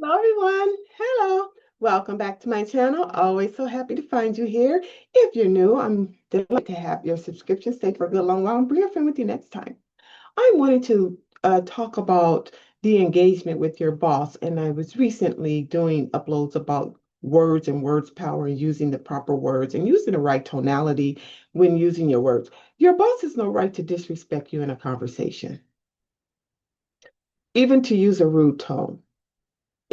Hello, everyone. Hello. Welcome back to my channel. Always so happy to find you here. If you're new, I'm delighted to have your subscription. Stay for a good long while and bring a friend with you next time. I wanted to talk about the engagement with your boss, and I was recently doing uploads about words and words power and using the proper words and using the right tonality when using your words. Your boss has no right to disrespect you in a conversation, even to use a rude tone.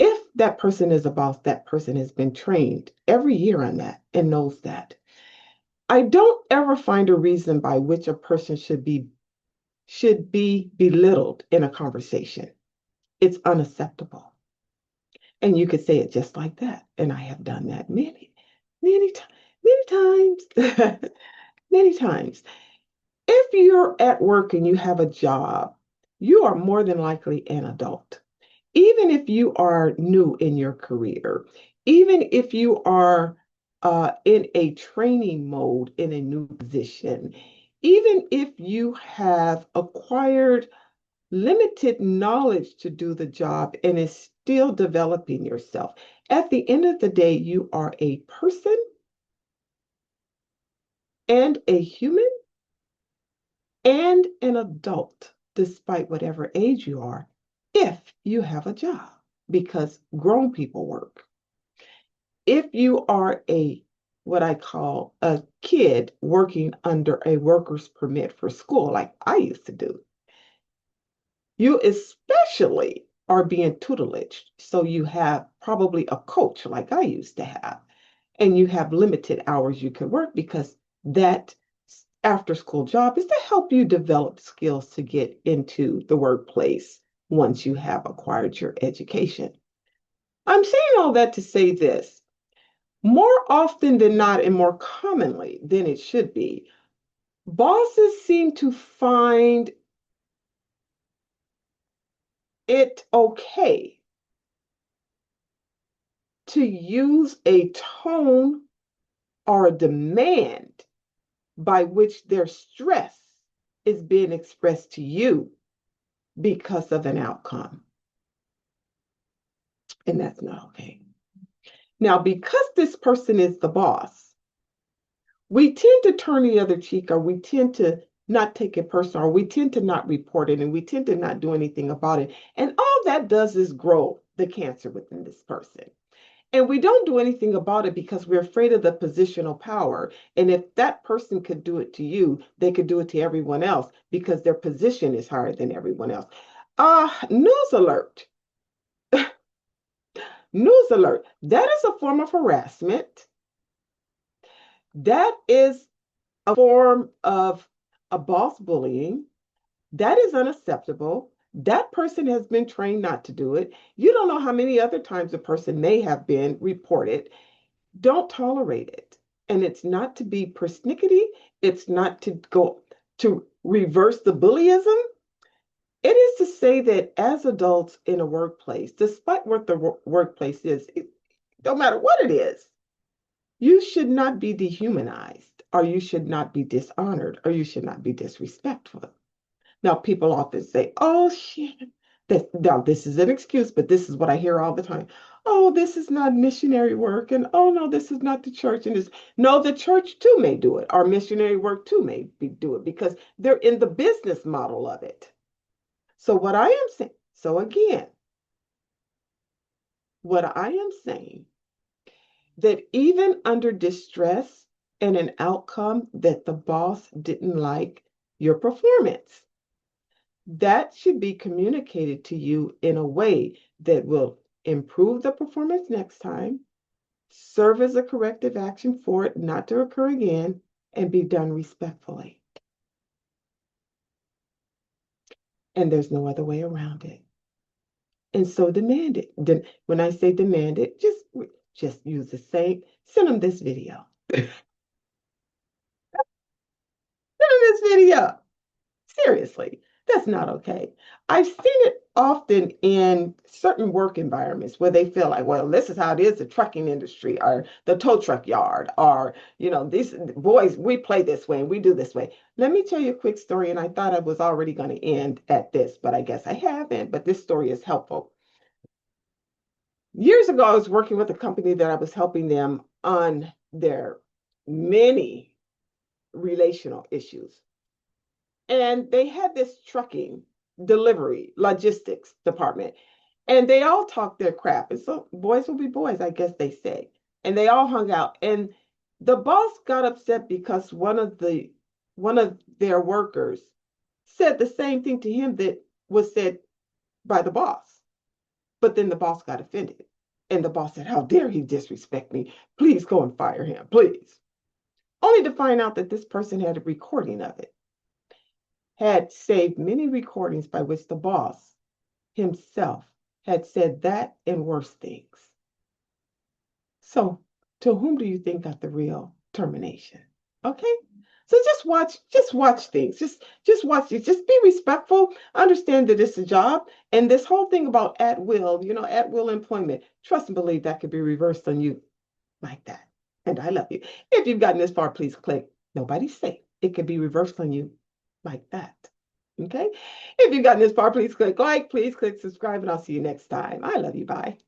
If that person is a boss, that person has been trained every year on that and knows that. I don't ever find a reason by which a person should be belittled in a conversation. It's unacceptable. And you could say it just like that. And I have done that many, many times, many times. If you're at work and you have a job, you are more than likely an adult. Even if you are new in your career, even if you are in a training mode in a new position, even if you have acquired limited knowledge to do the job and is still developing yourself, at the end of the day, you are a person and a human and an adult, despite whatever age you are, if you have a job, because grown people work. If you are what I call a kid working under a worker's permit for school, like I used to do, you especially are being tutelaged. So you have probably a coach like I used to have, and you have limited hours you can work because that after school job is to help you develop skills to get into the workplace once you have acquired your education. I'm saying all that to say this. More often than not, and more commonly than it should be, bosses seem to find it okay to use a tone or a demand by which their stress is being expressed to you because of an outcome. And that's not okay. Now, because this person is the boss, we tend to turn the other cheek, or we tend to not take it personal, or we tend to not report it, and we tend to not do anything about it. And all that does is grow the cancer within this person. And we don't do anything about it because we're afraid of the positional power. And if that person could do it to you, they could do it to everyone else because their position is higher than everyone else. News alert. News alert. That is a form of harassment. That is a form of a boss bullying. That is unacceptable. That person has been trained not to do it. You don't know how many other times a person may have been reported. Don't tolerate it. And it's not to be persnickety. It's not to go to reverse the bullyism. It is to say that as adults in a workplace, despite what the workplace is, no matter what it is, you should not be dehumanized, or you should not be dishonored, or you should not be disrespectful. Now, people often say, oh, shit. Now, this is an excuse, but this is what I hear all the time. Oh, this is not missionary work. And oh, no, this is not the church. And this, no, the church too may do it. Our missionary work too do it because they're in the business model of it. So, what I am saying, so again, what I am saying, that even under distress and an outcome that the boss didn't like your performance, that should be communicated to you in a way that will improve the performance next time, serve as a corrective action for it not to occur again, and be done respectfully. And there's no other way around it. And so demand it. When I say demand it, just use the same, send them this video. Send them this video. Seriously, that's not okay. I've seen it often in certain work environments where they feel like, well, this is how it is the trucking industry or the tow truck yard, or, these boys, we play this way and we do this way. Let me tell you a quick story, and I thought I was already going to end at this, but I guess I haven't. But this story is helpful. Years ago, I was working with a company that I was helping them on their many relational issues. And they had this trucking, delivery, logistics department. And they all talked their crap. And so boys will be boys, I guess they say. And they all hung out. And the boss got upset because one of their workers said the same thing to him that was said by the boss. But then the boss got offended. And the boss said, "How dare he disrespect me? Please go and fire him, please." Only to find out that this person had a recording of it, had saved many recordings by which the boss himself had said that and worse things. So, to whom do you think got the real termination? Okay? So just watch things. Just watch it. Just be respectful. Understand that it's a job. And this whole thing about at will, at will employment, trust and believe that could be reversed on you like that. And I love you. If you've gotten this far, please click Nobody's Safe. It could be reversed on you like that. Okay? If you've gotten this far, please click like, please click subscribe, and I'll see you next time. I love you. Bye.